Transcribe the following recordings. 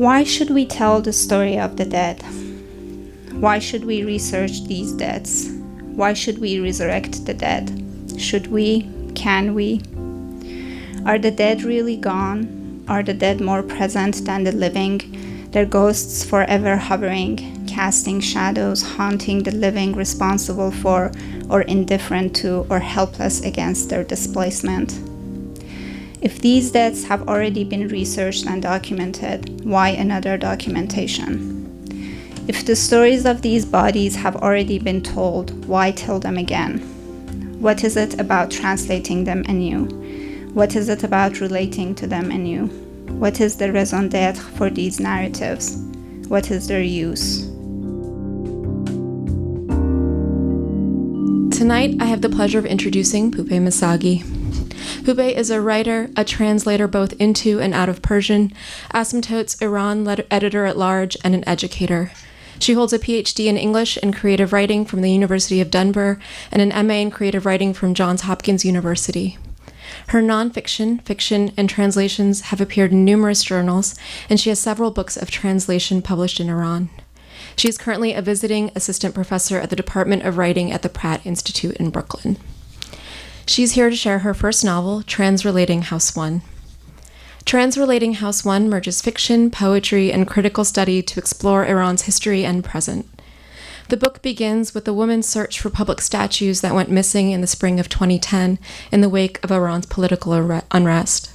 Why should we tell the story of the dead? Why should we research these deaths? Why should we resurrect the dead? Should we? Can we? Are the dead really gone? Are the dead more present than the living, their ghosts forever hovering, casting shadows, haunting the living responsible for, or indifferent to, or helpless against their displacement? If these deaths have already been researched and documented, why another documentation? If the stories of these bodies have already been told, why tell them again? What is it about translating them anew? What is it about relating to them anew? What is the raison d'être for these narratives? What is their use? Tonight, I have the pleasure of introducing Poupeh Missaghi. Poupeh is a writer, a translator both into and out of Persian, Asymptote's Iran editor-at-large, and an educator. She holds a PhD in English and creative writing from the University of Denver and an MA in creative writing from Johns Hopkins University. Her nonfiction, fiction, and translations have appeared in numerous journals, and she has several books of translation published in Iran. She is currently a visiting assistant professor at the Department of Writing at the Pratt Institute in Brooklyn. She's here to share her first novel, Transrelating House One. Transrelating House One merges fiction, poetry, and critical study to explore Iran's history and present. The book begins with a woman's search for public statues that went missing in the spring of 2010 in the wake of Iran's political unrest.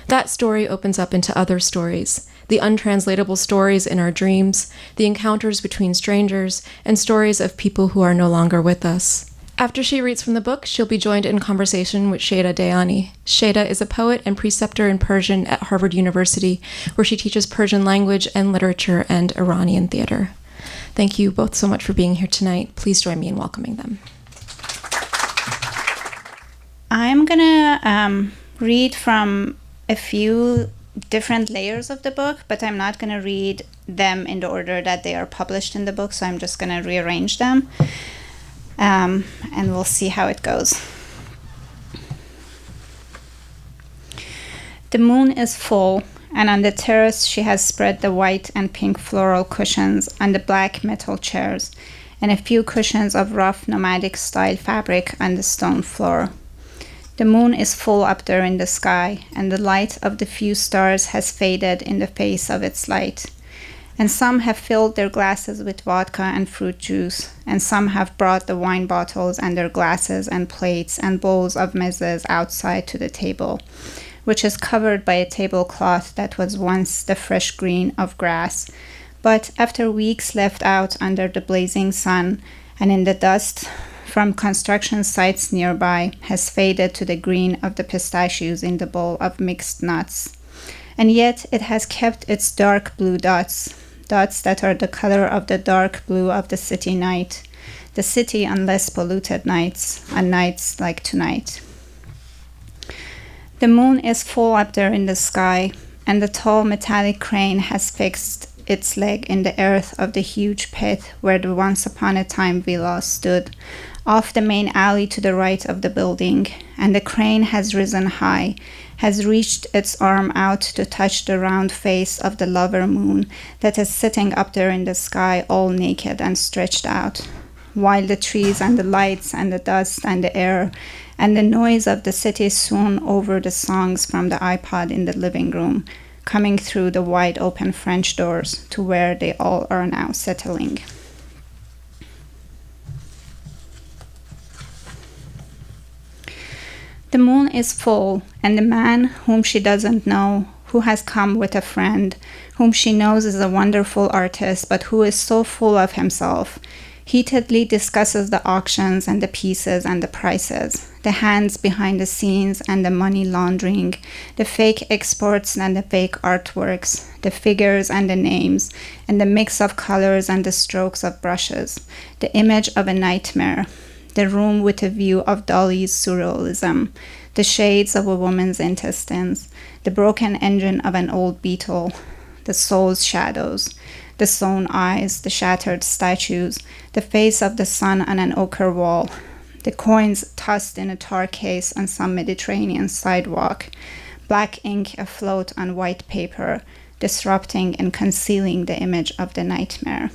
That story opens up into other stories, the untranslatable stories in our dreams, the encounters between strangers, and stories of people who are no longer with us. After she reads from the book, she'll be joined in conversation with Sheida Dayani. Sheida is a poet and preceptor in Persian at Harvard University, where she teaches Persian language and literature and Iranian theater. Thank you both so much for being here tonight. Please join me in welcoming them. I'm going to read from a few different layers of the book, but I'm not going to read them in the order that they are published in the book, so I'm just going to rearrange them. And we'll see how it goes. The moon is full, and on the terrace she has spread the white and pink floral cushions on the black metal chairs, and a few cushions of rough nomadic-style fabric on the stone floor. The moon is full up there in the sky, and the light of the few stars has faded in the face of its light. And some have filled their glasses with vodka and fruit juice, and some have brought the wine bottles and their glasses and plates and bowls of mezes outside to the table, which is covered by a tablecloth that was once the fresh green of grass, but after weeks left out under the blazing sun and in the dust from construction sites nearby, has faded to the green of the pistachios in the bowl of mixed nuts. And yet it has kept its dark blue dots that are the color of the dark blue of the city night, the city on less polluted nights, on nights like tonight. The moon is full up there in the sky, and the tall metallic crane has fixed its leg in the earth of the huge pit where the once upon a time villa stood, off the main alley to the right of the building, and the crane has risen high, has reached its arm out to touch the round face of the lover moon that is sitting up there in the sky all naked and stretched out, while the trees and the lights and the dust and the air and the noise of the city swoon over the songs from the iPod in the living room, coming through the wide open French doors to where they all are now settling. The moon is full, and the man whom she doesn't know, who has come with a friend, whom she knows is a wonderful artist, but who is so full of himself, heatedly discusses the auctions and the pieces and the prices, the hands behind the scenes and the money laundering, the fake exports and the fake artworks, the figures and the names, and the mix of colors and the strokes of brushes, the image of a nightmare, the room with a view of Dali's surrealism, the shades of a woman's intestines, the broken engine of an old beetle, the soul's shadows, the sewn eyes, the shattered statues, the face of the sun on an ochre wall, the coins tossed in a tar case on some Mediterranean sidewalk, black ink afloat on white paper, disrupting and concealing the image of the nightmare.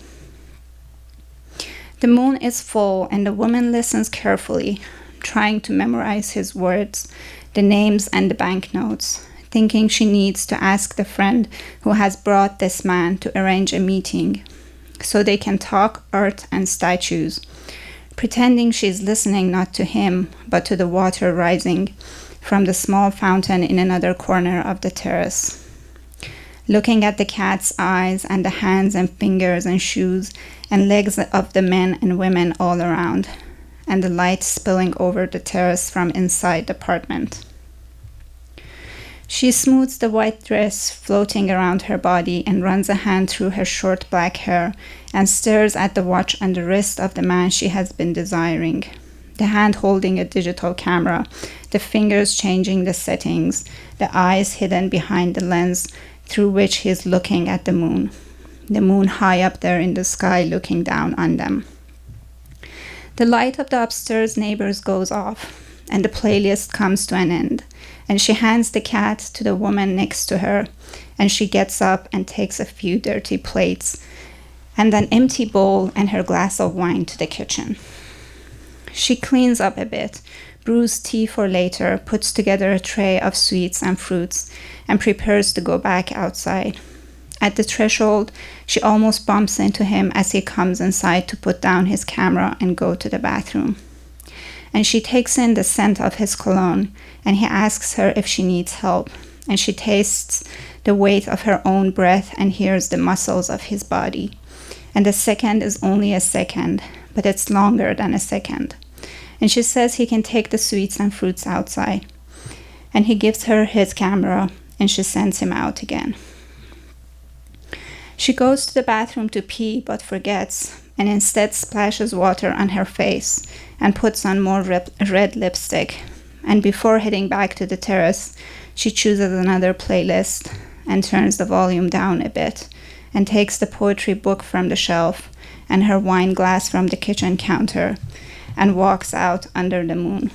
The moon is full, and the woman listens carefully, trying to memorize his words, the names and the banknotes, thinking she needs to ask the friend who has brought this man to arrange a meeting so they can talk art and statues, pretending she's listening not to him, but to the water rising from the small fountain in another corner of the terrace. Looking at the cat's eyes and the hands and fingers and shoes and legs of the men and women all around, and the light spilling over the terrace from inside the apartment. She smooths the white dress floating around her body and runs a hand through her short black hair and stares at the watch on the wrist of the man she has been desiring. The hand holding a digital camera, the fingers changing the settings, the eyes hidden behind the lens through which he is looking at the moon high up there in the sky looking down on them. The light of the upstairs neighbors goes off, and the playlist comes to an end, and she hands the cat to the woman next to her, and she gets up and takes a few dirty plates and an empty bowl and her glass of wine to the kitchen. She cleans up a bit, brews tea for later, puts together a tray of sweets and fruits, and prepares to go back outside. At the threshold, she almost bumps into him as he comes inside to put down his camera and go to the bathroom. And she takes in the scent of his cologne, and he asks her if she needs help, and she tastes the weight of her own breath and hears the muscles of his body. And the second is only a second, but it's longer than a second. And she says he can take the sweets and fruits outside. And he gives her his camera, and she sends him out again. She goes to the bathroom to pee, but forgets, and instead splashes water on her face and puts on more red lipstick. And before heading back to the terrace, she chooses another playlist and turns the volume down a bit and takes the poetry book from the shelf and her wine glass from the kitchen counter and walks out under the moon,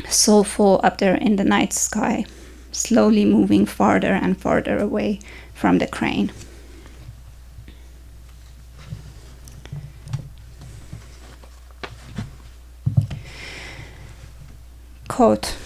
so full up there in the night sky, slowly moving farther and farther away from the crane. Quote,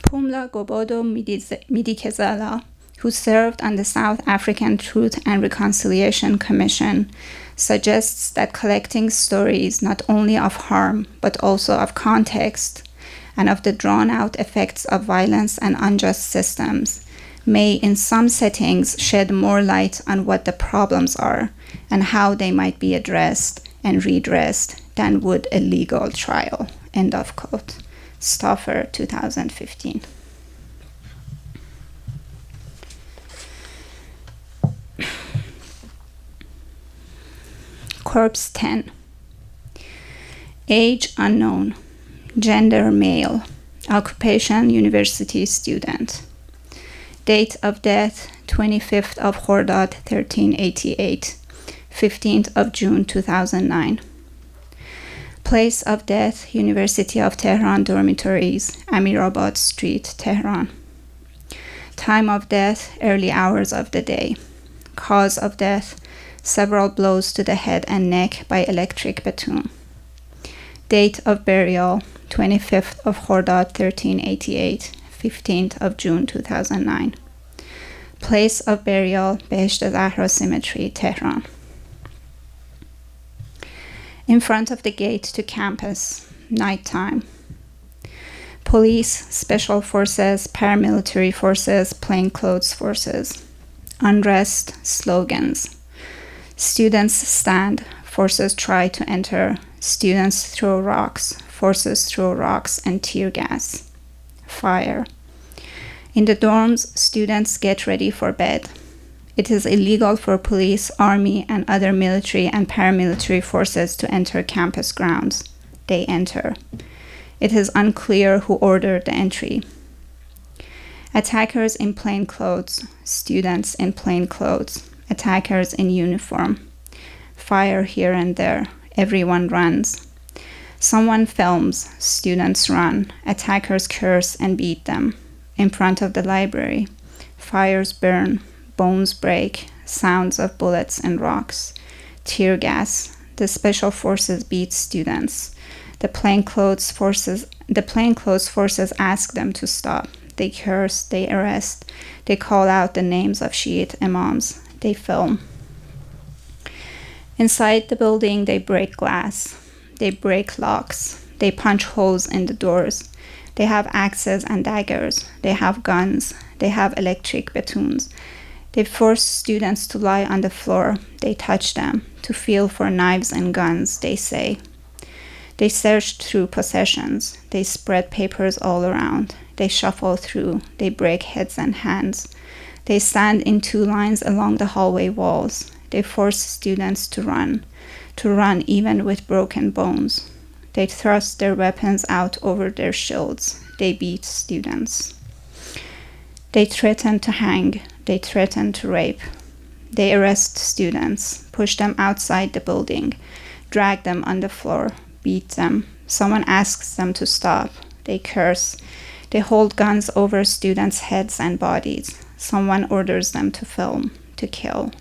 Pumla Gobodo Midikezala, who served on the South African Truth and Reconciliation Commission, suggests that collecting stories not only of harm, but also of context and of the drawn-out effects of violence and unjust systems may, in some settings, shed more light on what the problems are and how they might be addressed and redressed than would a legal trial. End of quote. Stauffer, 2015. Corpse 10. Age unknown. Gender male. Occupation university student. Date of death 25th of Khordad 1388, 15th of June 2009. Place of death, University of Tehran dormitories, Amirabad Street, Tehran. Time of death, early hours of the day. Cause of death, several blows to the head and neck by electric baton. Date of burial, 25th of Khordad 1388, 15th of June 2009. Place of burial, Behesht Zahra Cemetery, Tehran. In front of the gate to campus, nighttime. Police, special forces, paramilitary forces, plainclothes forces. Unrest, slogans. Students stand, forces try to enter. Students throw rocks, forces throw rocks and tear gas. Fire. In the dorms, students get ready for bed. It is illegal for police, army, and other military and paramilitary forces to enter campus grounds. They enter. It is unclear who ordered the entry. Attackers in plain clothes, students in plain clothes, attackers in uniform. Fire here and there. Everyone runs. Someone films. Students run. Attackers curse and beat them. In front of the library. Fires burn. bones break, sounds of bullets and rocks, tear gas. The special forces beat students. The plainclothes forces ask them to stop. They curse, they arrest, they call out the names of Shiite imams. They film. Inside the building, they break glass. They break locks. They punch holes in the doors. They have axes and daggers. They have guns. They have electric batons. They force students to lie on the floor. They touch them, to feel for knives and guns, they say. They search through possessions. They spread papers all around. They shuffle through. They break heads and hands. They stand in two lines along the hallway walls. They force students to run even with broken bones. They thrust their weapons out over their shields. They beat students. They threaten to hang. They threaten to rape. They arrest students, push them outside the building, drag them on the floor, beat them. Someone asks them to stop. They curse. They hold guns over students' heads and bodies. Someone orders them to film, to kill.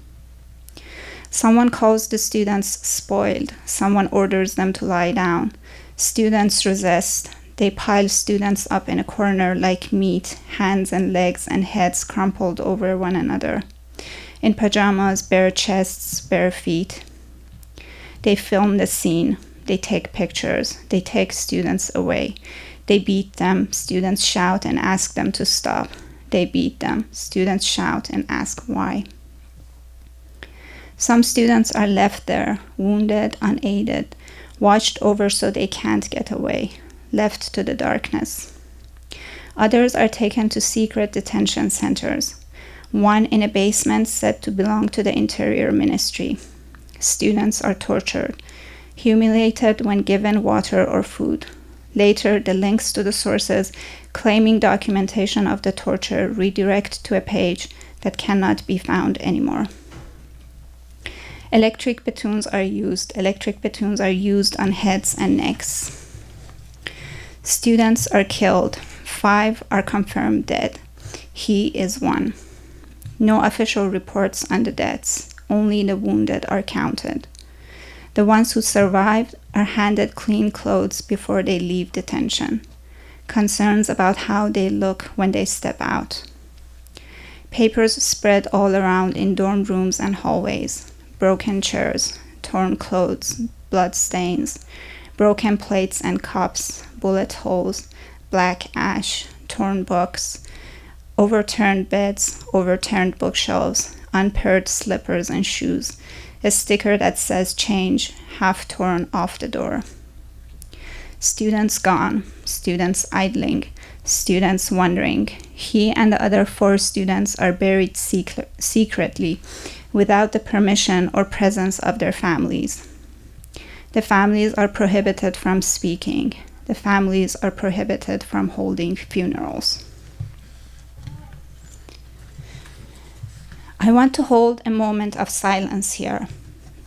Someone calls the students spoiled. Someone orders them to lie down. Students resist. They pile students up in a corner like meat, hands and legs and heads crumpled over one another. In pajamas, bare chests, bare feet. They film the scene. They take pictures. They take students away. They beat them. Students shout and ask them to stop. They beat them. Students shout and ask why. Some students are left there, wounded, unaided, watched over so they can't get away, left to the darkness. Others are taken to secret detention centers, one in a basement said to belong to the Interior Ministry. Students are tortured, humiliated when given water or food. Later, the links to the sources claiming documentation of the torture redirect to a page that cannot be found anymore. Electric batons are used. Electric batons are used on heads and necks. Students are killed. 5 are confirmed dead. He is one. No official reports on the deaths. Only the wounded are counted. The ones who survived are handed clean clothes before they leave detention. Concerns about how they look when they step out. Papers spread all around in dorm rooms and hallways. Broken chairs, torn clothes, blood stains, broken plates and cups, bullet holes, black ash, torn books, overturned beds, overturned bookshelves, unpaired slippers and shoes, a sticker that says change, half torn off the door. Students gone, students idling, students wondering. He and the other 4 students are buried secretly, without the permission or presence of their families. The families are prohibited from speaking. The families are prohibited from holding funerals. I want to hold a moment of silence here,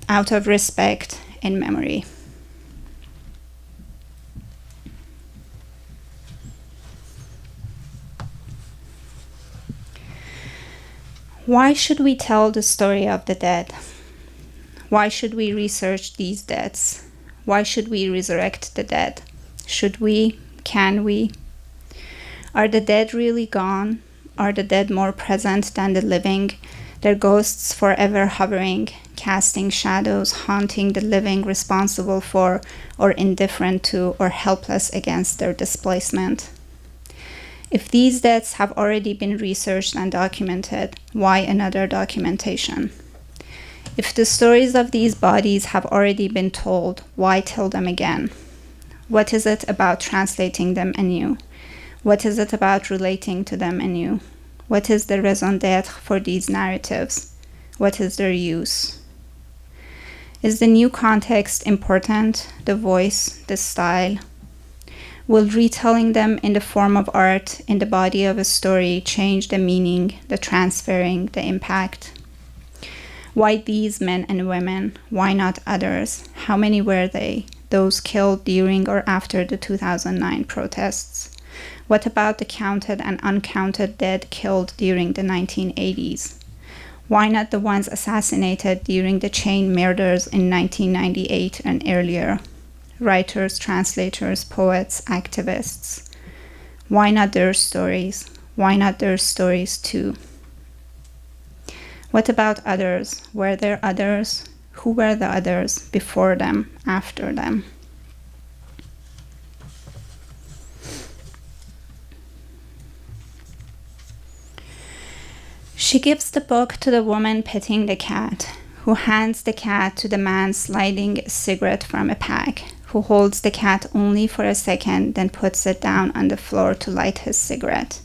out of respect and memory. Why should we tell the story of the dead? Why should we research these deaths? Why should we resurrect the dead? Should we? Can we? Are the dead really gone? Are the dead more present than the living, their ghosts forever hovering, casting shadows, haunting the living responsible for, or indifferent to, or helpless against their displacement? If these deaths have already been researched and documented, why another documentation? If the stories of these bodies have already been told, why tell them again? What is it about translating them anew? What is it about relating to them anew? What is the raison d'être for these narratives? What is their use? Is the new context important? The voice, the style? Will retelling them in the form of art, in the body of a story, change the meaning, the transferring, the impact? Why these men and women? Why not others? How many were they? Those killed during or after the 2009 protests? What about the counted and uncounted dead killed during the 1980s? Why not the ones assassinated during the chain murders in 1998 and earlier? Writers, translators, poets, activists. Why not their stories? Why not their stories too? What about others? Were there others? Who were the others before them, after them? She gives the book to the woman petting the cat, who hands the cat to the man sliding a cigarette from a pack, who holds the cat only for a second, then puts it down on the floor to light his cigarette.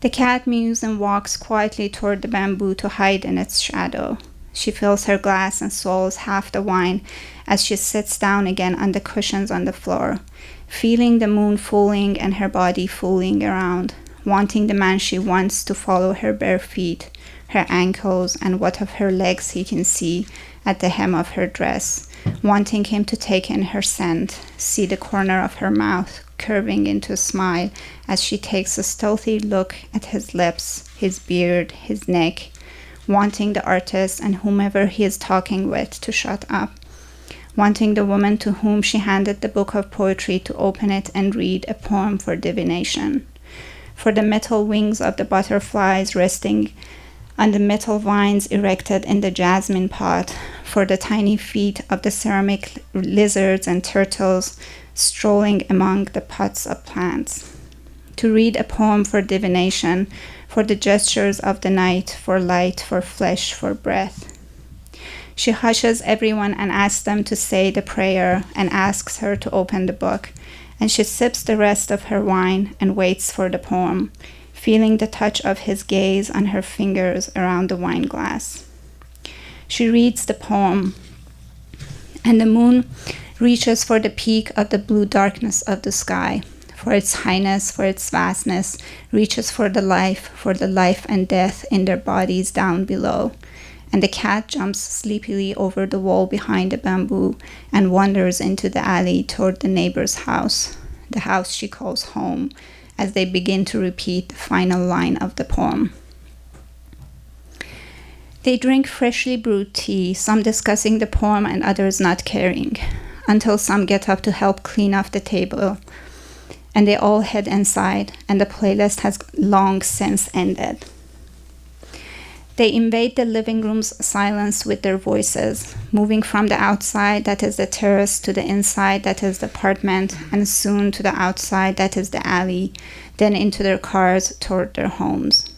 The cat mews and walks quietly toward the bamboo to hide in its shadow. She fills her glass and swallows half the wine as she sits down again on the cushions on the floor, feeling the moon fooling and her body fooling around, wanting the man she wants to follow her bare feet, her ankles, and what of her legs he can see at the hem of her dress, wanting him to take in her scent, see the corner of her mouth curving into a smile as she takes a stealthy look at his lips, his beard, his neck, wanting the artist and whomever he is talking with to shut up, wanting the woman to whom she handed the book of poetry to open it and read a poem for divination, for the metal wings of the butterflies resting on the metal vines erected in the jasmine pot, for the tiny feet of the ceramic lizards and turtles strolling among the pots of plants. To read a poem for divination, for the gestures of the night, for light, for flesh, for breath. She hushes everyone and asks them to say the prayer and asks her to open the book, and she sips the rest of her wine and waits for the poem, feeling the touch of his gaze on her fingers around the wine glass. She reads the poem, and the moon reaches for the peak of the blue darkness of the sky, for its highness, for its vastness, reaches for the life and death in their bodies down below. And the cat jumps sleepily over the wall behind the bamboo and wanders into the alley toward the neighbor's house, the house she calls home, as they begin to repeat the final line of the poem. They drink freshly brewed tea, some discussing the poem and others not caring, until some get up to help clean off the table, and they all head inside, and the playlist has long since ended. They invade the living room's silence with their voices, moving from the outside, that is the terrace, to the inside, that is the apartment, and soon to the outside, that is the alley, then into their cars toward their homes.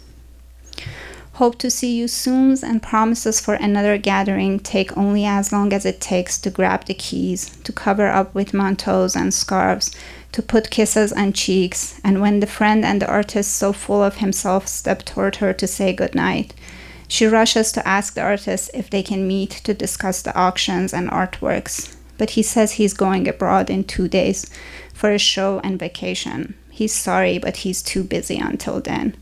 Hope to see you soon, and promises for another gathering take only as long as it takes to grab the keys, to cover up with manteaus and scarves, to put kisses on cheeks, and when the friend and the artist so full of himself step toward her to say goodnight, she rushes to ask the artist if they can meet to discuss the auctions and artworks, but he says he's going abroad in 2 days for a show and vacation. He's sorry, but he's too busy until then.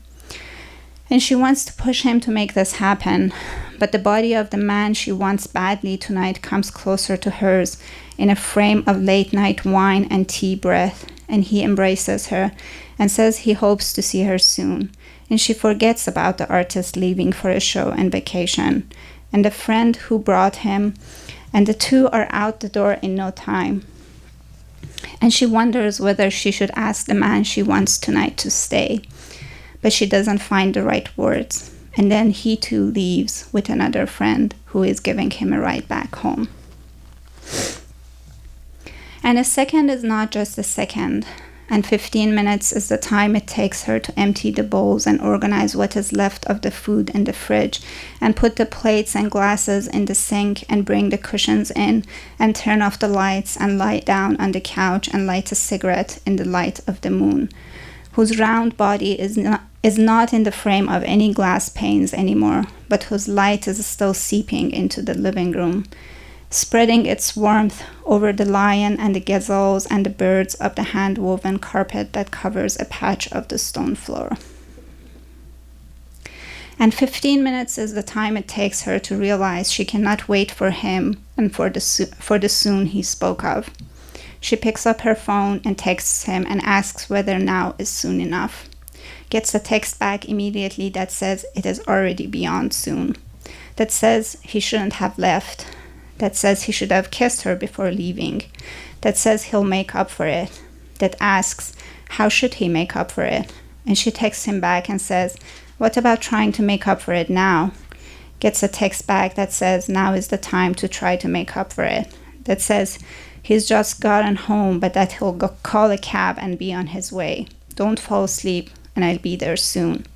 And she wants to push him to make this happen, but the body of the man she wants badly tonight comes closer to hers in a frame of late-night wine and tea breath, and he embraces her and says he hopes to see her soon. And she forgets about the artist leaving for a show and vacation, and the friend who brought him, and the two are out the door in no time. And she wonders whether she should ask the man she wants tonight to stay, but she doesn't find the right words, and then he too leaves with another friend who is giving him a ride back home. And a second is not just a second, and 15 minutes is the time it takes her to empty the bowls and organize what is left of the food in the fridge and put the plates and glasses in the sink and bring the cushions in and turn off the lights and lie down on the couch and light a cigarette in the light of the moon, whose round body is not in the frame of any glass panes anymore, but whose light is still seeping into the living room, spreading its warmth over the lion and the gazelles and the birds of the hand-woven carpet that covers a patch of the stone floor. And 15 minutes is the time it takes her to realize she cannot wait for him and for the soon he spoke of. She picks up her phone and texts him and asks whether now is soon enough. Gets a text back immediately that says it is already beyond soon. that says he shouldn't have left, that says he should have kissed her before leaving, that says he'll make up for it, that asks, how should he make up for it? And she texts him back and says, what about trying to make up for it now? Gets a text back that says, now is the time to try to make up for it. That says, he's just gotten home, but that he'll go call a cab and be on his way. Don't fall asleep, and I'll be there soon.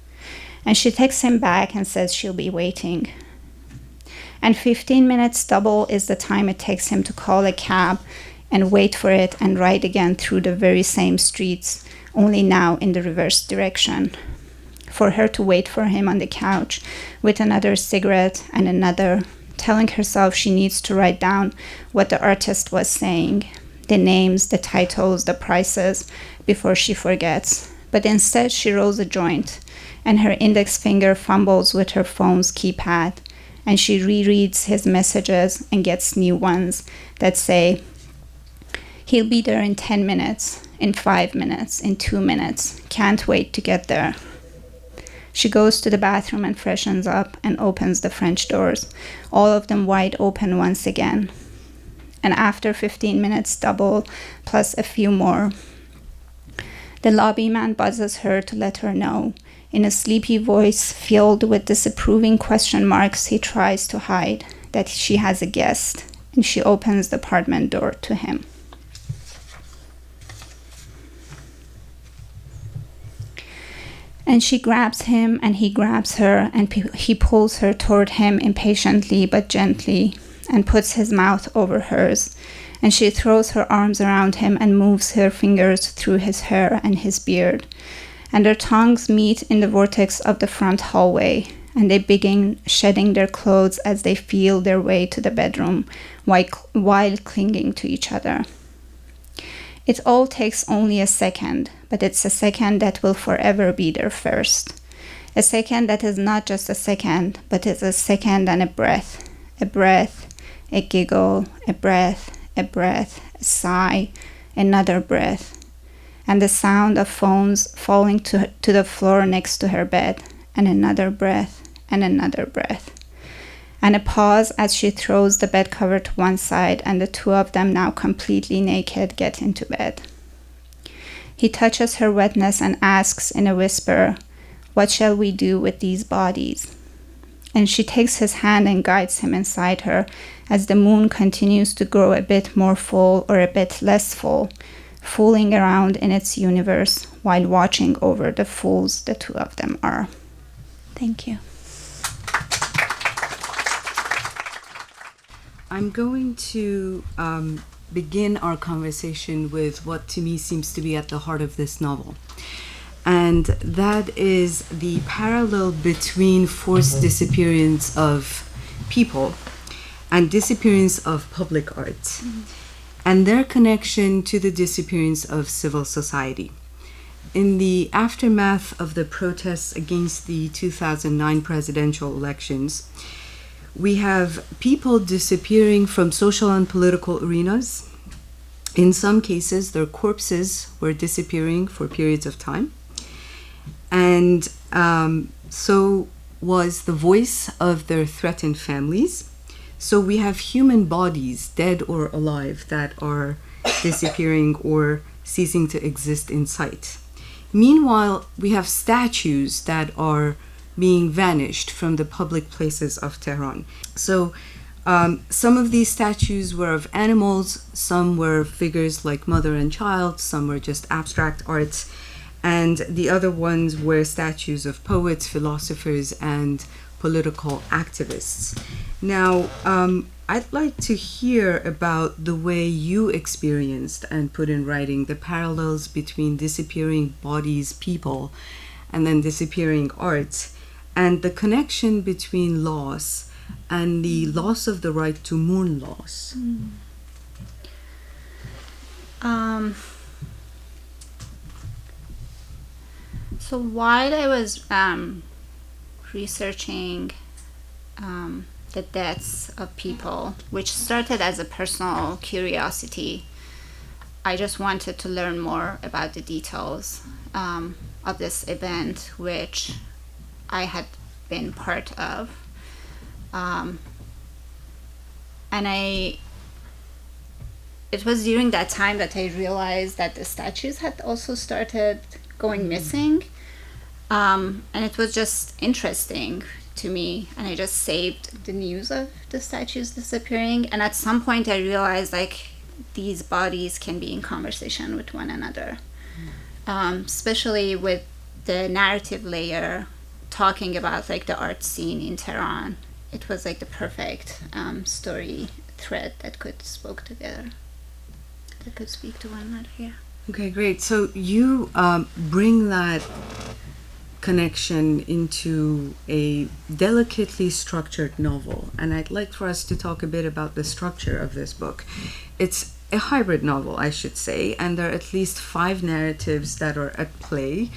And she texts him back and says she'll be waiting. And 15 minutes double is the time it takes him to call a cab and wait for it and ride again through the very same streets, only now in the reverse direction. For her to wait for him on the couch with another cigarette and another, telling herself she needs to write down what the artist was saying, the names, the titles, the prices, before she forgets. But instead she rolls a joint, and her index finger fumbles with her phone's keypad, and she rereads his messages and gets new ones that say, he'll be there in 10 minutes, in 5 minutes, in 2 minutes, can't wait to get there. She goes to the bathroom and freshens up and opens the French doors, all of them wide open once again. And after 15 minutes double, plus a few more, the lobby man buzzes her to let her know. In a sleepy voice filled with disapproving question marks he tries to hide, that she has a guest, and she opens the apartment door to him. And she grabs him, and he grabs her, and he pulls her toward him impatiently but gently, and puts his mouth over hers. And she throws her arms around him and moves her fingers through his hair and his beard. And their tongues meet in the vortex of the front hallway, and they begin shedding their clothes as they feel their way to the bedroom while clinging to each other. It all takes only a second, but it's a second that will forever be their first. A second that is not just a second, but is a second and a breath, a giggle, a breath, a sigh, another breath, and the sound of phones falling to the floor next to her bed, and another breath, and another breath. And a pause as she throws the bed cover to one side, and the two of them, now completely naked, get into bed. He touches her wetness and asks in a whisper, what shall we do with these bodies? And she takes his hand and guides him inside her as the moon continues to grow a bit more full or a bit less full, fooling around in its universe while watching over the fools the two of them are. Thank you. I'm going to begin our conversation with what to me seems to be at the heart of this novel. And that is the parallel between forced disappearance of people and disappearance of public art, and their connection to the disappearance of civil society. In the aftermath of the protests against the 2009 presidential elections, we have people disappearing from social and political arenas. In some cases, their corpses were disappearing for periods of time. And so was the voice of their threatened families. So we have human bodies, dead or alive, that are disappearing or ceasing to exist in sight. Meanwhile, we have statues that are being vanished from the public places of Tehran. So some of these statues were of animals, some were figures like mother and child, some were just abstract art, and the other ones were statues of poets, philosophers, and political activists. Now, I'd like to hear about the way you experienced and put in writing the parallels between disappearing bodies, people, and then disappearing art, and the connection between loss and the loss of the right to mourn loss. So while I was researching the deaths of people, which started as a personal curiosity, I just wanted to learn more about the details of this event, which I had been part of. And it was during that time that I realized that the statues had also started going missing. And it was just interesting to me. And I just saved the news of the statues disappearing. And at some point I realized like these bodies can be in conversation with one another. Especially with the narrative layer talking about like the art scene in Tehran. It was like the perfect story thread that could speak to one another. Yeah. Okay, great. So you bring that connection into a delicately structured novel, and I'd like for us to talk a bit about the structure of this book. It's a hybrid novel, I should say, and there are at least 5 narratives that are at play,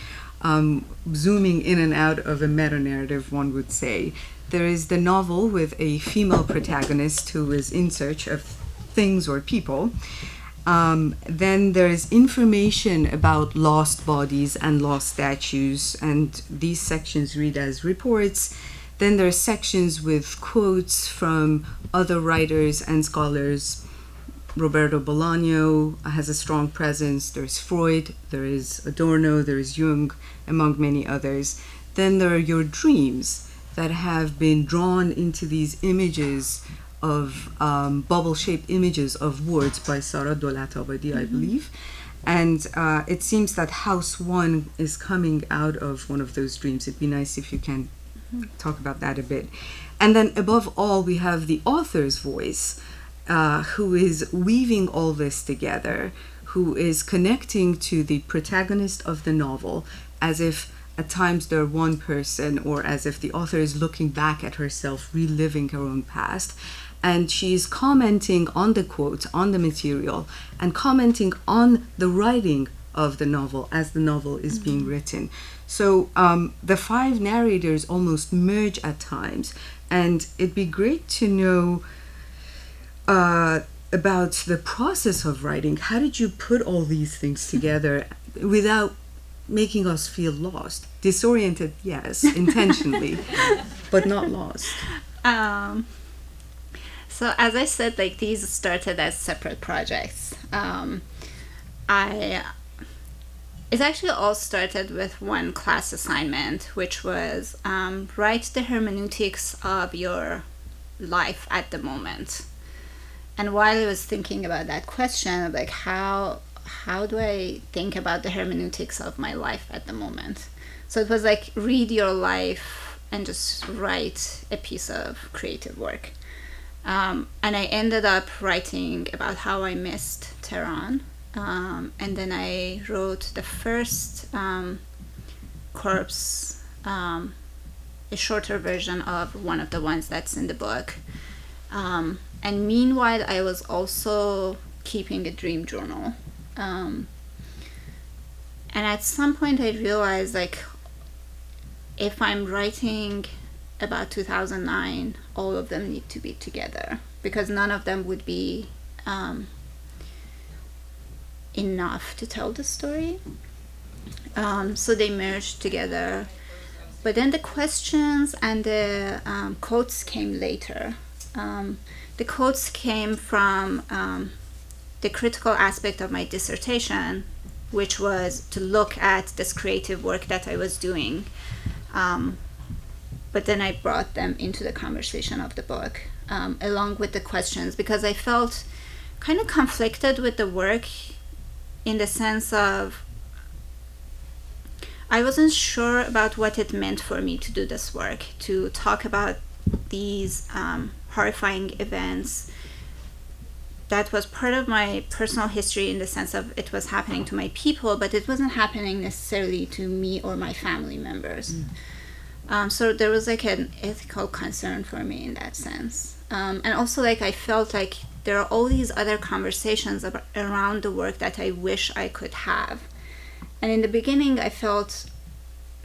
zooming in and out of a meta-narrative, one would say. There is the novel with a female protagonist who is in search of things or people. Then there is information about lost bodies and lost statues, and these sections read as reports. Then there are sections with quotes from other writers and scholars. Roberto Bolaño has a strong presence. There's Freud, there is Adorno, there is Jung, among many others. Then there are your dreams that have been drawn into these images of bubble-shaped images of words by Sara Dolatabadi, I believe. And it seems that House 1 is coming out of one of those dreams. It'd be nice if you can talk about that a bit. And then above all, we have the author's voice, who is weaving all this together, who is connecting to the protagonist of the novel as if at times they're one person, or as if the author is looking back at herself, reliving her own past. And she's commenting on the quotes, on the material, and commenting on the writing of the novel as the novel is being written. So the 5 narrators almost merge at times, and it'd be great to know about the process of writing. How did you put all these things together without making us feel lost? Disoriented, yes, intentionally, but not lost. So as I said, like these started as separate projects. It actually all started with one class assignment, which was write the hermeneutics of your life at the moment. And while I was thinking about that question, like how do I think about the hermeneutics of my life at the moment? So it was like read your life and just write a piece of creative work. And I ended up writing about how I missed Tehran. And then I wrote the first corpse, a shorter version of one of the ones that's in the book. And meanwhile, I was also keeping a dream journal. And at some point I realized, like, if I'm writing about 2009, all of them need to be together, because none of them would be enough to tell the story. So they merged together. But then the questions and the quotes came later. The quotes came from the critical aspect of my dissertation, which was to look at this creative work that I was doing. But then I brought them into the conversation of the book, along with the questions, because I felt kind of conflicted with the work in the sense of I wasn't sure about what it meant for me to do this work, to talk about these horrifying events that was part of my personal history, in the sense of it was happening to my people, but it wasn't happening necessarily to me or my family members. So there was like an ethical concern for me in that sense. And also, like, I felt like there are all these other conversations around the work that I wish I could have. And in the beginning, I felt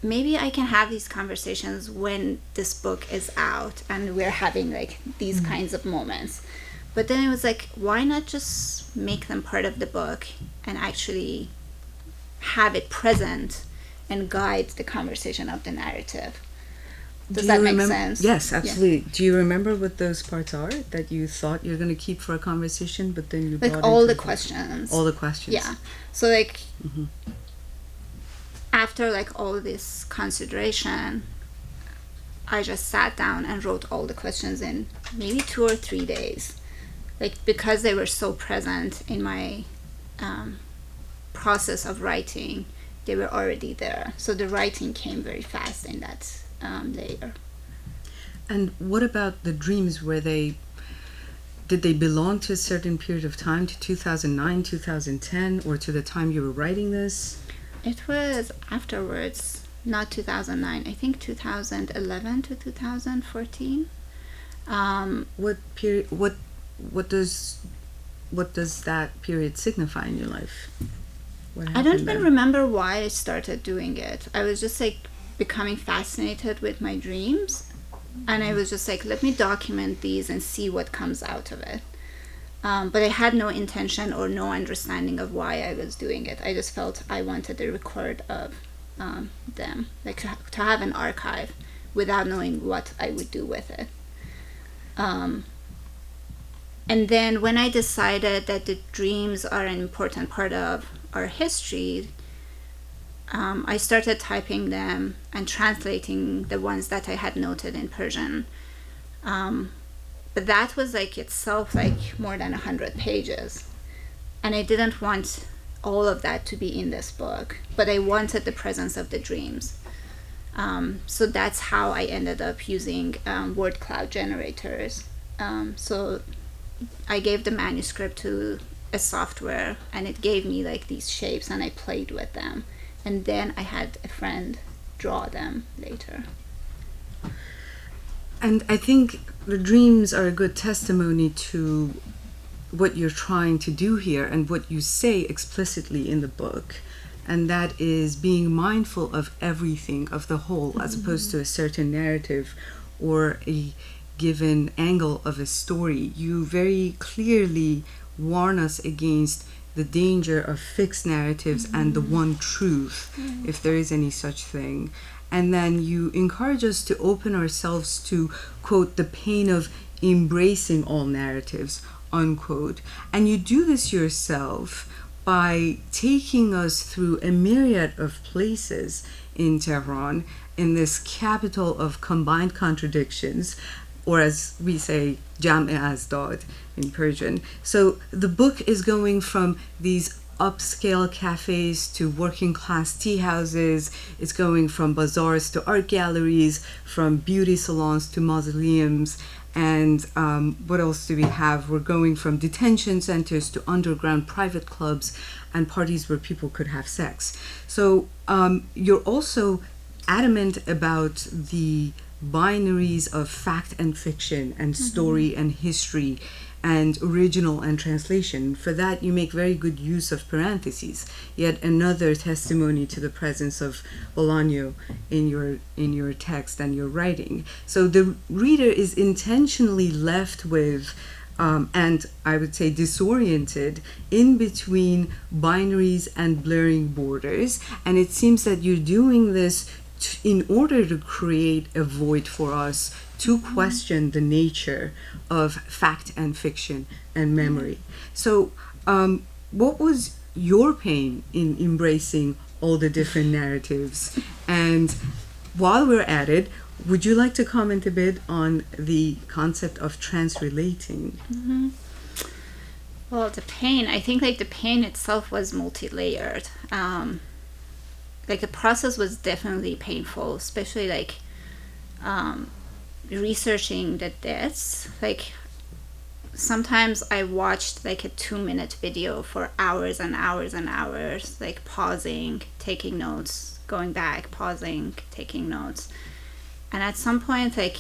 maybe I can have these conversations when this book is out and we're having like these kinds of moments. But then it was like, why not just make them part of the book and actually have it present and guide the conversation of the narrative? Does that make sense? Yes, absolutely. Do you remember what those parts are that you thought you're going to keep for a conversation, but then you like brought all into the questions. All the questions. Yeah. So like after like all this consideration, I just sat down and wrote all the questions in maybe 2 or 3 days, like because they were so present in my process of writing. They were already there, so the writing came very fast in that layer. And what about the dreams? Did they belong to a certain period of time, to 2009, 2010, or to the time you were writing this? It was afterwards, not 2009. I think 2011 to 2014. What period? What does that period signify in your life? I don't even remember why I started doing it. I was just like becoming fascinated with my dreams, and I was just like, let me document these and see what comes out of it. But I had no intention or no understanding of why I was doing it. I just felt I wanted a record of them, like to have an archive without knowing what I would do with it. And then when I decided that the dreams are an important part of our history, I started typing them and translating the ones that I had noted in Persian. But that was like itself like more than 100 pages. And I didn't want all of that to be in this book, but I wanted the presence of the dreams. So that's how I ended up using word cloud generators. So I gave the manuscript to a software, and it gave me like these shapes, and I played with them. And then I had a friend draw them later. And I think the dreams are a good testimony to what you're trying to do here and what you say explicitly in the book. And that is being mindful of everything, of the whole, as opposed to a certain narrative or a given angle of a story. You very clearly warn us against the danger of fixed narratives and the one truth, if there is any such thing. And then you encourage us to open ourselves to, quote, the pain of embracing all narratives, unquote. And you do this yourself by taking us through a myriad of places in Tehran, in this capital of combined contradictions, or as we say, Jam'e Azdad in Persian. So the book is going from these upscale cafes to working class tea houses. It's going from bazaars to art galleries, from beauty salons to mausoleums. And what else do we have? We're going from detention centers to underground private clubs and parties where people could have sex. So you're also adamant about the binaries of fact and fiction and story and history and original and translation. For that, you make very good use of parentheses, yet another testimony to the presence of Bolaño in your text and your writing. So the reader is intentionally left with, and I would say disoriented, in between binaries and blurring borders. And it seems that you're doing this in order to create a void for us to question the nature of fact and fiction and memory. So what was your pain in embracing all the different narratives? And while we're at it, would you like to comment a bit on the concept of transrelating? Well, the pain, I think like the pain itself was multi-layered. Like the process was definitely painful, especially like researching the deaths. Like sometimes I watched like a 2-minute video for hours and hours and hours, like pausing, taking notes, going back, pausing, taking notes. And at some point, like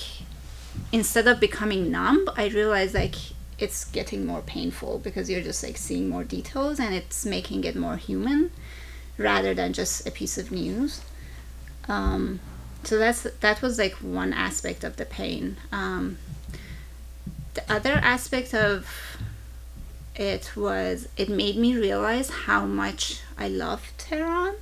instead of becoming numb, I realized like it's getting more painful because you're just like seeing more details and it's making it more human rather than just a piece of news. So that was like one aspect of the pain. The other aspect of it was it made me realize how much I love Tehran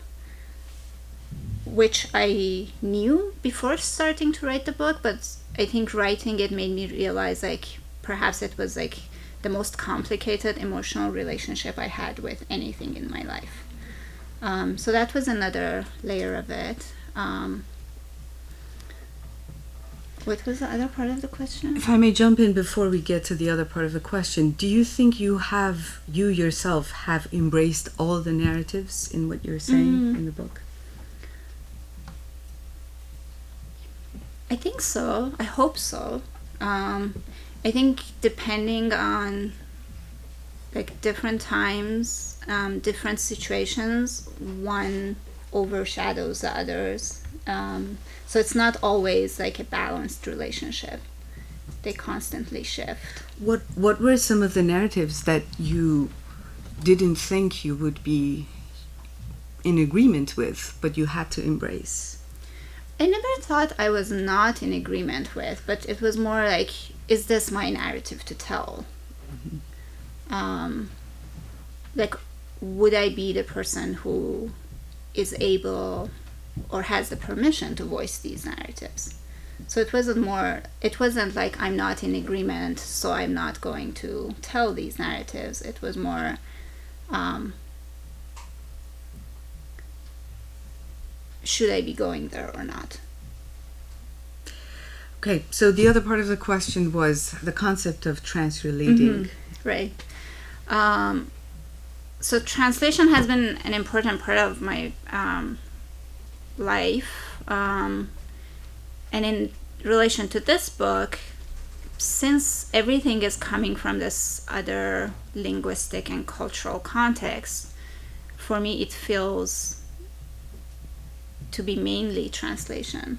which I knew before starting to write the book, but I think writing it made me realize like perhaps it was like the most complicated emotional relationship I had with anything in my life. So that was another layer of it. What was the other part of the question? If I may jump in before we get to the other part of the question, do you think you yourself have embraced all the narratives in what you're saying in the book? I think so. I hope so. I think depending on like different times, different situations, one overshadows the others. So it's not always like a balanced relationship. They constantly shift. What were some of the narratives that you didn't think you would be in agreement with, but you had to embrace? I never thought I was not in agreement with, but it was more like, is this my narrative to tell? Like, would I be the person who is able or has the permission to voice these narratives? So it wasn't like I'm not in agreement, so I'm not going to tell these narratives. It was more, should I be going there or not? Okay, so the other part of the question was the concept of transrelating. Right. So translation has been an important part of my life. And in relation to this book, since everything is coming from this other linguistic and cultural context, for me it feels to be mainly translation.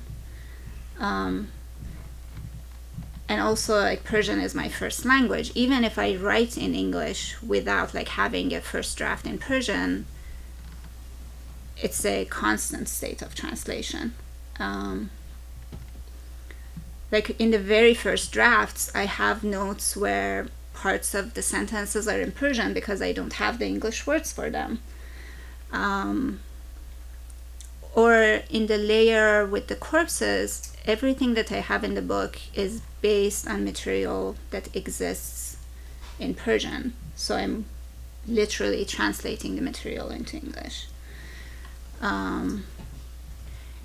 And also, like, Persian is my first language. Even if I write in English without like having a first draft in Persian, it's a constant state of translation. Like in the very first drafts, I have notes where parts of the sentences are in Persian because I don't have the English words for them. Or in the layer with the corpses, everything that I have in the book is based on material that exists in Persian. So I'm literally translating the material into English. And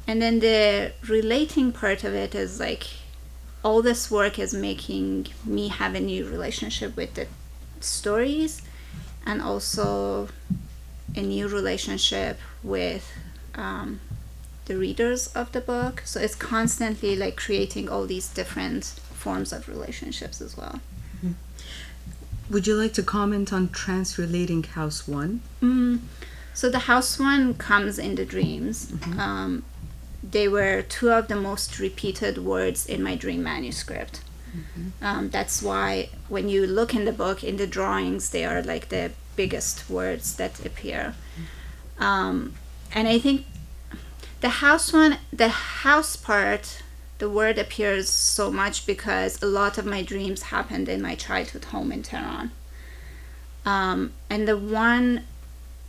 then the relating part of it is like, all this work is making me have a new relationship with the stories, and also a new relationship with the readers of the book. So it's constantly like creating all these different forms of relationships as well. Would you like to comment on transrelating House 1? So the House 1 comes in the dreams. They were two of the most repeated words in my dream manuscript. That's why when you look in the book, in the drawings, they are like the biggest words that appear. And I think the house part, the word appears so much because a lot of my dreams happened in my childhood home in Tehran. And the one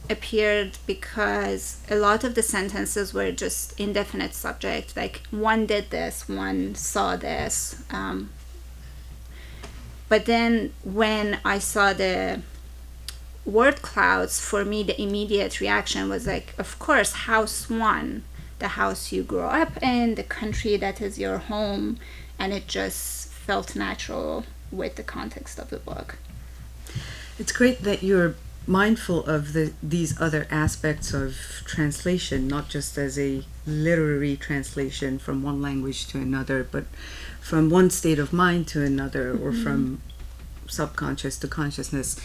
appeared because a lot of the sentences were just indefinite subject, like one did this, one saw this. But then when I saw the word clouds, for me the immediate reaction was like, of course, House 1, the house you grew up in, the country that is your home, and it just felt natural with the context of the book. It's great that you're mindful of these other aspects of translation, not just as a literary translation from one language to another, but from one state of mind to another, or from subconscious to consciousness.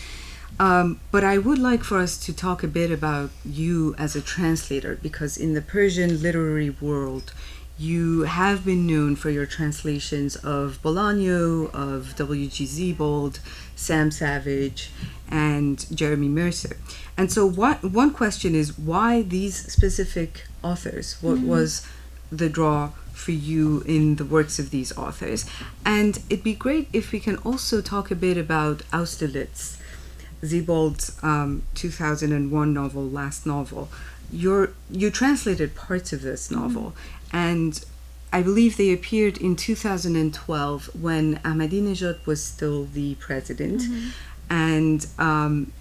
But I would like for us to talk a bit about you as a translator, because in the Persian literary world, you have been known for your translations of Bolaño, of W.G. Siebold, Sam Savage, and Jeremy Mercer. And so one question is, why these specific authors? What was the draw for you in the works of these authors? And it'd be great if we can also talk a bit about Austerlitz, Siebold's 2001 novel, last novel. you translated parts of this novel, and I believe they appeared in 2012 when Ahmadinejad was still the president, and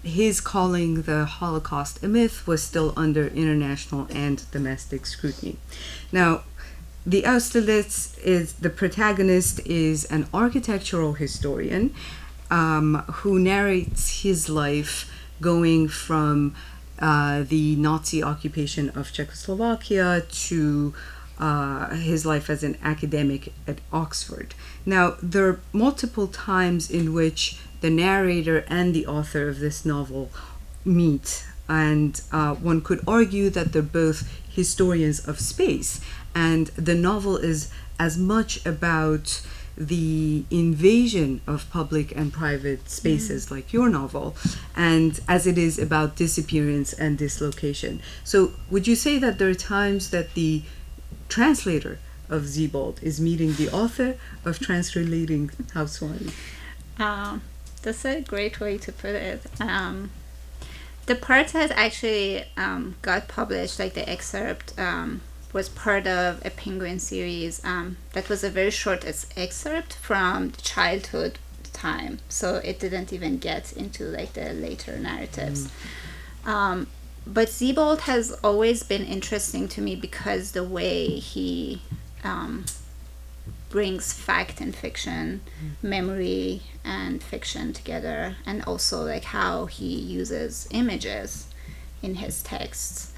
his calling the Holocaust a myth was still under international and domestic scrutiny. Now, the Austerlitz is the protagonist is an architectural historian who narrates his life going from the Nazi occupation of Czechoslovakia to his life as an academic at Oxford. Now, there are multiple times in which the narrator and the author of this novel meet, and one could argue that they're both historians of space, and the novel is as much about the invasion of public and private spaces like your novel, and as it is about disappearance and dislocation. So would you say that there are times that the translator of Siebold is meeting the author of translating Hauswani? That's a great way to put it. The part that actually got published, like the excerpt, was part of a Penguin series that was a very short excerpt from the childhood time, so it didn't even get into like the later narratives. But Siebold has always been interesting to me because the way he brings fact and fiction, memory and fiction together, and also like how he uses images in his texts,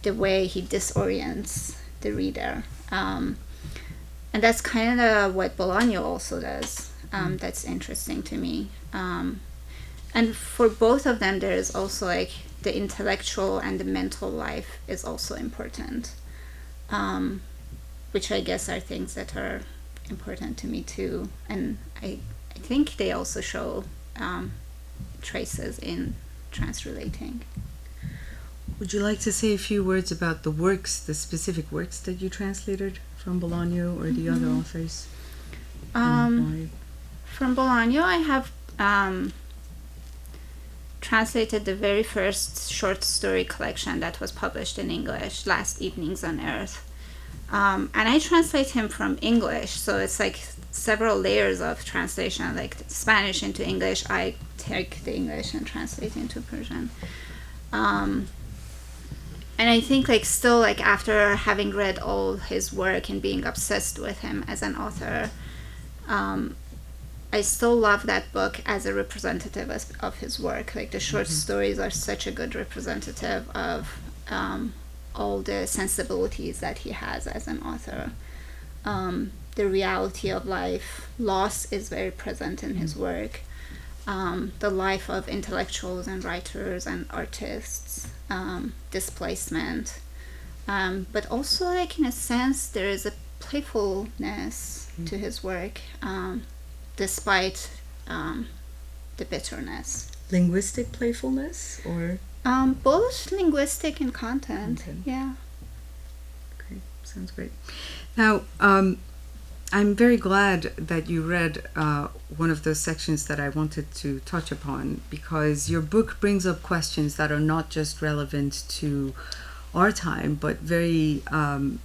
the way he disorients the reader, and that's kind of what Bolaño also does. That's interesting to me, and for both of them there is also like the intellectual and the mental life is also important, which I guess are things that are important to me too, and I think they also show traces in transrelating. Would you like to say a few words about the works, the specific works that you translated from Bolaño or the other authors? From Bolaño, I have translated the very first short story collection that was published in English, Last Evenings on Earth. And I translate him from English, so it's like several layers of translation, like Spanish into English. I take the English and translate into Persian. And I think like still like after having read all his work and being obsessed with him as an author, I still love that book as a representative of his work. Like the short stories are such a good representative of all the sensibilities that he has as an author. The reality of life, loss is very present in his work. The life of intellectuals and writers and artists, displacement, but also like in a sense there is a playfulness to his work, despite the bitterness. Linguistic playfulness, or both linguistic and content. Yeah. Okay, sounds great. Now, I'm very glad that you read one of those sections that I wanted to touch upon, because your book brings up questions that are not just relevant to our time, but very,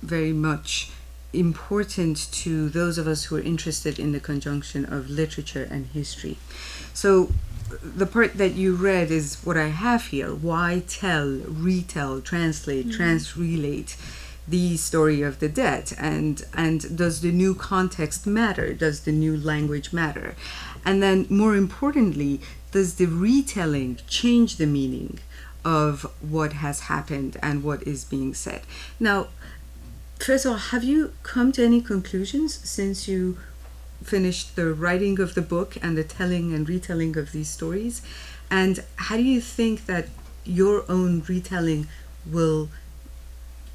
very much important to those of us who are interested in the conjunction of literature and history. So the part that you read is what I have here. Why tell, retell, translate, transrelate the story of the dead, and does the new context matter? Does the new language matter? And then more importantly, does the retelling change the meaning of what has happened and what is being said? Now, first of all, have you come to any conclusions since you finished the writing of the book and the telling and retelling of these stories? And how do you think that your own retelling will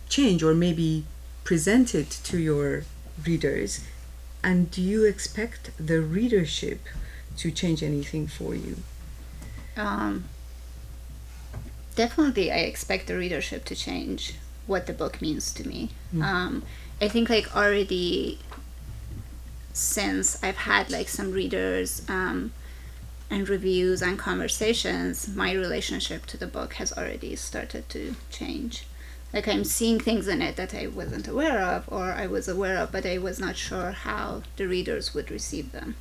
change or maybe present it to your readers? And do you expect the readership to change anything for you? Definitely, I expect the readership to change what the book means to me. I think like already, since I've had like some readers and reviews and conversations, my relationship to the book has already started to change. Like, I'm seeing things in it that I wasn't aware of, or I was aware of, but I was not sure how the readers would receive them.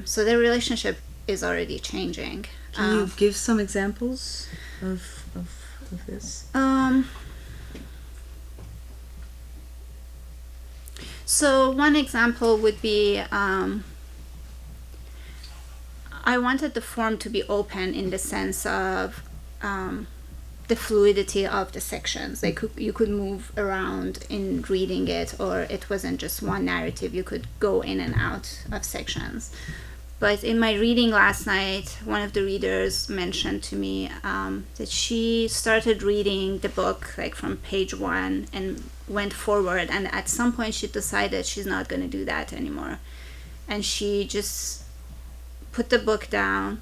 So the relationship is already changing. Can you give some examples of this? So one example would be, I wanted the form to be open in the sense of the fluidity of the sections. Like, you could move around in reading it, or it wasn't just one narrative. You could go in and out of sections. But in my reading last night, one of the readers mentioned to me that she started reading the book like from page 1 and went forward, and at some point she decided she's not going to do that anymore. And she just put the book down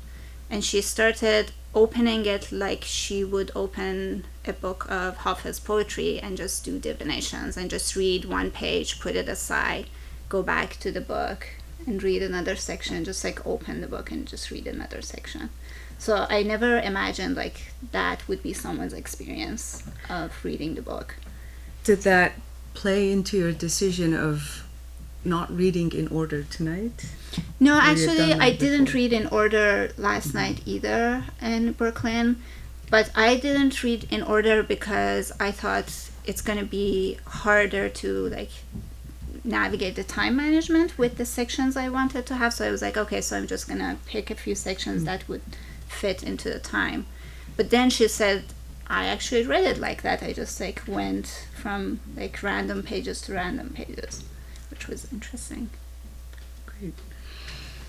and she started opening it like she would open a book of Hafez poetry and just do divinations and just read one page, put it aside, go back to the book and read another section, just like open the book and just read another section. So I never imagined like that would be someone's experience of reading the book. Did that play into your decision of not reading in order tonight? No, actually, I didn't read in order last night either in Brooklyn, but I didn't read in order because I thought it's going to be harder to like navigate the time management with the sections I wanted to have. So I was like, okay, so I'm just going to pick a few sections that would fit into the time. But then she said, I actually read it like that. I just like went from like random pages to random pages, which was interesting. Great.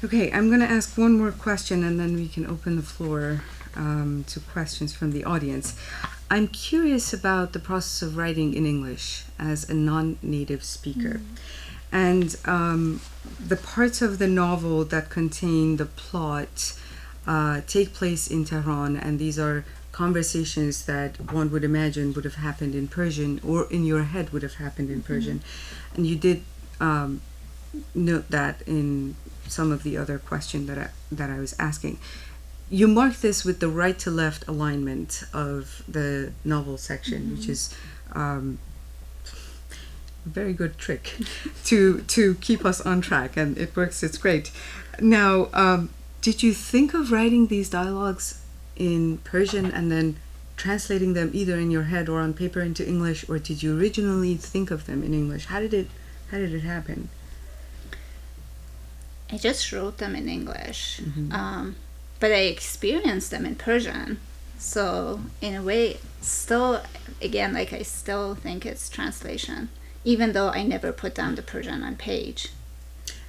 Okay, I'm going to ask one more question and then we can open the floor to questions from the audience. I'm curious about the process of writing in English as a non-native speaker. And the parts of the novel that contain the plot take place in Tehran, and these are conversations that one would imagine would have happened in Persian, or in your head would have happened in Persian. And you did note that in some of the other question that I was asking. You mark this with the right to left alignment of the novel section, which is a very good trick to keep us on track, and it works. It's great. Now, did you think of writing these dialogues in Persian and then translating them either in your head or on paper into English, or did you originally think of them in English? How did it happen? I just wrote them in English, but I experienced them in Persian. So in a way, still, again, like I still think it's translation, even though I never put down the Persian on page.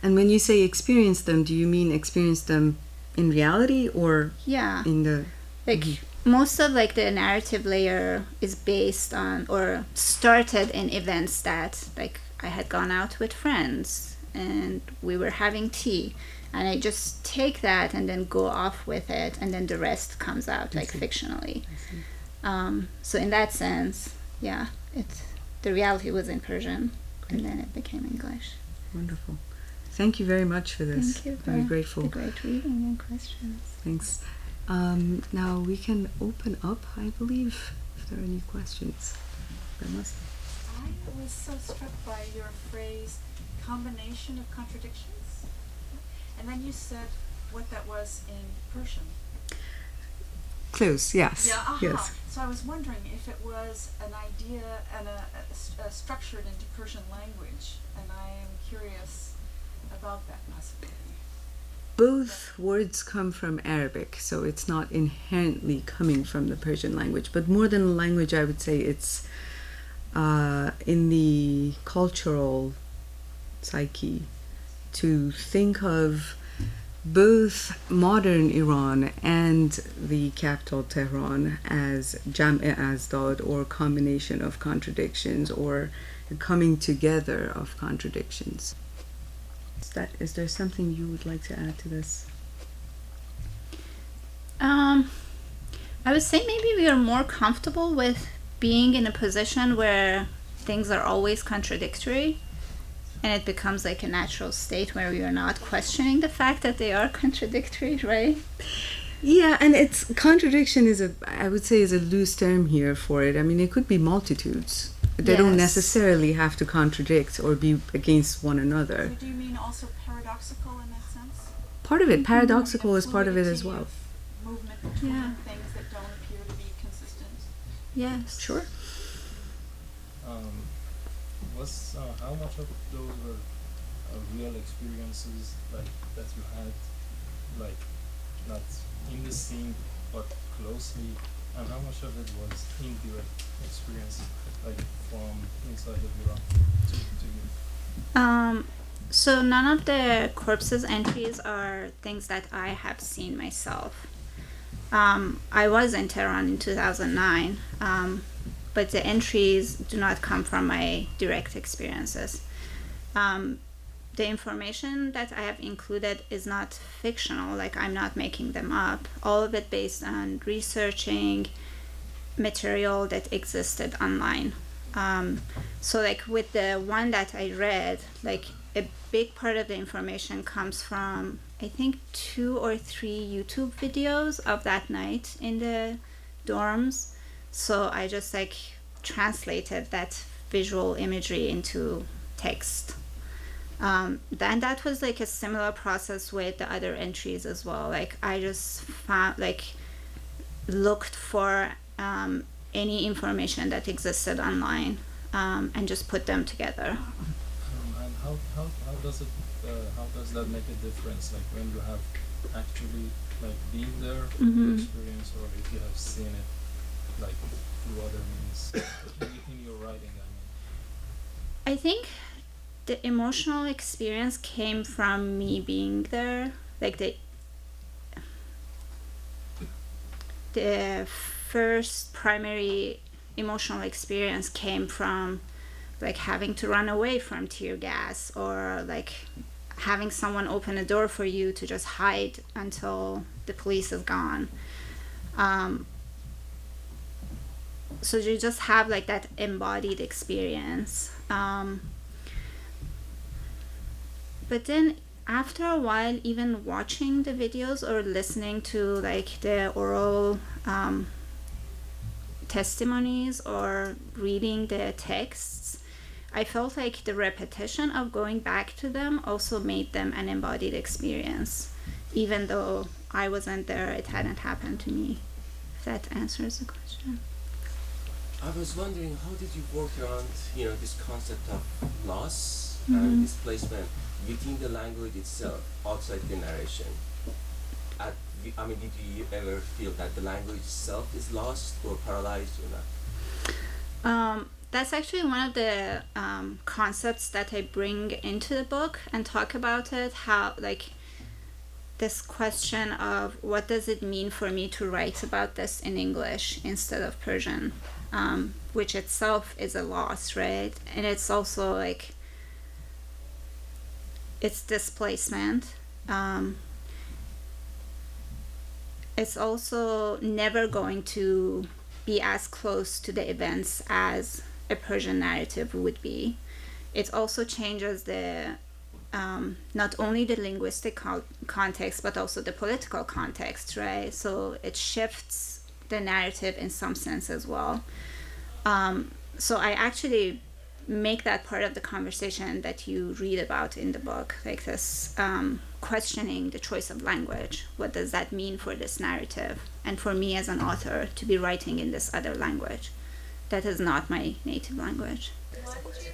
And when you say experience them, do you mean experience them in reality or in the... Like most of like the narrative layer is based on or started in events that like I had gone out with friends and we were having tea, and I just take that and then go off with it, and then the rest comes out like fictionally. So in that sense, the reality was in Persian. Great. And then it became English. Wonderful. Thank you very much for this. Thank you. Very grateful. The great reading and questions. Thanks. Now we can open up, I believe, if there are any questions. I was so struck by your phrase, combination of contradictions. And then you said what that was in Persian. Close, yes. Yeah, Yes. So I was wondering if it was an idea and a structured into Persian language, and I am curious about that possibility. Both words come from Arabic, so it's not inherently coming from the Persian language. But more than a language, I would say it's in the cultural psyche to think of both modern Iran and the capital Tehran as Jam'e Azdad, or combination of contradictions, or a coming together of contradictions. Is there something you would like to add to this? I would say maybe we are more comfortable with being in a position where things are always contradictory. And it becomes like a natural state where we are not questioning the fact that they are contradictory, right? Yeah, and it's contradiction is I would say is a loose term here for it. I mean, it could be multitudes. They don't Yes. necessarily have to contradict or be against one another. So do you mean also paradoxical in that sense? Part of it, paradoxical The is part of it as fluidity well. of movement between Yeah. things that don't appear to be consistent. Yes. Sure. How much of those were real experiences like that you had, like not in the scene but closely, and how much of it was indirect experience, like from inside of Iran to you? So none of the corpses entries are things that I have seen myself. I was in Tehran in 2009, but the entries do not come from my direct experiences. The information that I have included is not fictional, like I'm not making them up. All of it based on researching material that existed online. So like with the one that I read, like a big part of the information comes from, I think, 2 or 3 YouTube videos of that night in the dorms. So I just like translated that visual imagery into text. Then that was like a similar process with the other entries as well. Like I just found, like, looked for any information that existed online and just put them together. And how does that make a difference? Like when you have actually like been there, Mhm. experience, or if you have seen it like through other means in your writing. I I think the emotional experience came from me being there. Like the first primary emotional experience came from like having to run away from tear gas, or like having someone open a door for you to just hide until the police is gone. So you just have like that embodied experience. But then after a while, even watching the videos or listening to like the oral testimonies or reading the texts, I felt like the repetition of going back to them also made them an embodied experience, even though I wasn't there, it hadn't happened to me. If that answers the question. I was wondering, how did you work around, this concept of loss and displacement within the language itself, outside the narration? Did you ever feel that the language itself is lost or paralyzed or not? That's actually one of the concepts that I bring into the book and talk about it, how like this question of what does it mean for me to write about this in English instead of Persian, which itself is a loss, right? And it's also like it's displacement. It's also never going to be as close to the events as a Persian narrative would be. It also changes the not only the linguistic context, but also the political context, right? So it shifts the narrative in some sense as well. So I actually make that part of the conversation that you read about in the book, like this questioning the choice of language. What does that mean for this narrative? And for me as an author to be writing in this other language that is not my native language. Why did you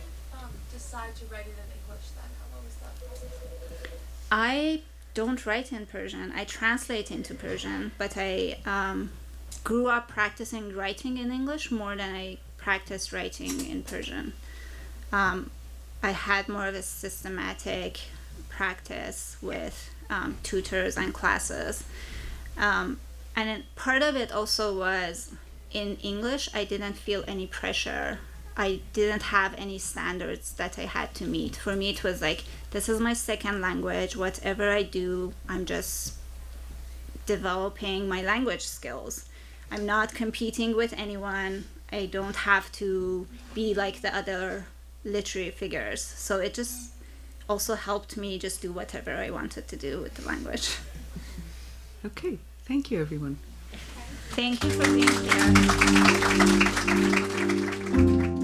decide to write it in English then? What was that process? I don't write in Persian. I translate into Persian, but I grew up practicing writing in English more than I practiced writing in Persian. I had more of a systematic practice with tutors and classes. And part of it also was in English, I didn't feel any pressure. I didn't have any standards that I had to meet. For me, it was like, this is my second language. Whatever I do, I'm just developing my language skills. I'm not competing with anyone. I don't have to be like the other literary figures. So it just also helped me just do whatever I wanted to do with the language. Okay, thank you, everyone. Thank you for being here.